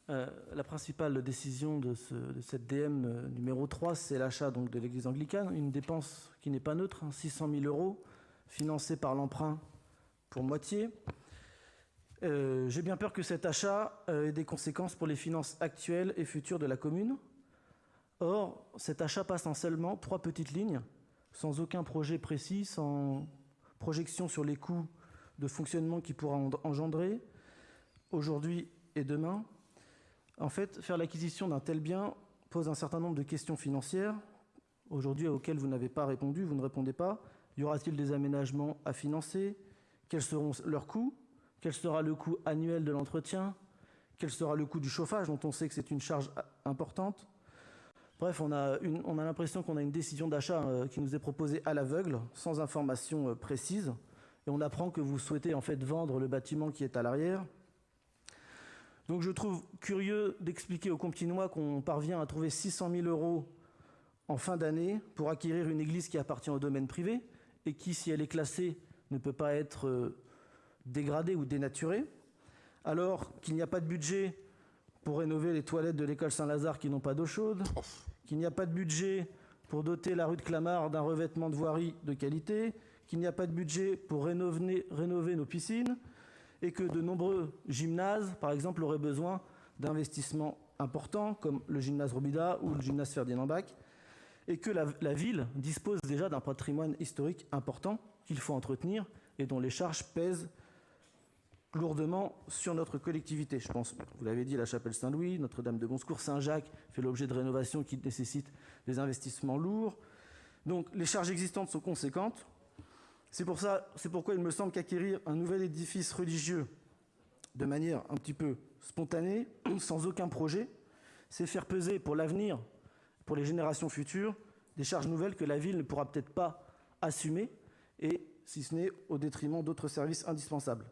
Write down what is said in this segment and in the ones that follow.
La principale décision de cette DM numéro 3, c'est l'achat donc de l'église anglicane, une dépense qui n'est pas neutre, 600 000 euros, financée par l'emprunt pour moitié. J'ai bien peur que cet achat ait des conséquences pour les finances actuelles et futures de la commune. Or, cet achat passe en seulement 3 petites lignes, sans aucun projet précis, sans projection sur les coûts de fonctionnement qu'il pourra engendrer aujourd'hui et demain. En fait, faire l'acquisition d'un tel bien pose un certain nombre de questions financières, aujourd'hui auxquelles vous n'avez pas répondu, vous ne répondez pas. Y aura-t-il des aménagements à financer? Quels seront leurs coûts? Quel sera le coût annuel de l'entretien? Quel sera le coût du chauffage, dont on sait que c'est une charge importante? Bref, on a l'impression qu'on a une décision d'achat qui nous est proposée à l'aveugle, sans information précise. Et on apprend que vous souhaitez en fait vendre le bâtiment qui est à l'arrière. Donc je trouve curieux d'expliquer aux Compiègnois qu'on parvient à trouver 600 000 euros en fin d'année pour acquérir une église qui appartient au domaine privé et qui, si elle est classée, ne peut pas être dégradée ou dénaturée, alors qu'il n'y a pas de budget pour rénover les toilettes de l'école Saint-Lazare qui n'ont pas d'eau chaude, qu'il n'y a pas de budget pour doter la rue de Clamart d'un revêtement de voirie de qualité, qu'il n'y a pas de budget pour rénover nos piscines, et que de nombreux gymnases, par exemple, auraient besoin d'investissements importants, comme le gymnase Robida ou le gymnase Ferdinand Bach, et que la ville dispose déjà d'un patrimoine historique important qu'il faut entretenir et dont les charges pèsent lourdement sur notre collectivité. Je pense, vous l'avez dit, la chapelle Saint-Louis, Notre-Dame de Bonsecours, Saint-Jacques fait l'objet de rénovations qui nécessitent des investissements lourds. Donc les charges existantes sont conséquentes. C'est pourquoi il me semble qu'acquérir un nouvel édifice religieux de manière un petit peu spontanée, sans aucun projet, c'est faire peser pour l'avenir, pour les générations futures, des charges nouvelles que la ville ne pourra peut-être pas assumer, et si ce n'est au détriment d'autres services indispensables.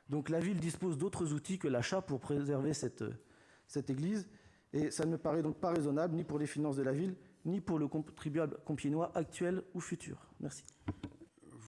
Donc la ville dispose d'autres outils que l'achat pour préserver cette église, et ça ne me paraît donc pas raisonnable, ni pour les finances de la ville, ni pour le contribuable compiègnois actuel ou futur. Merci.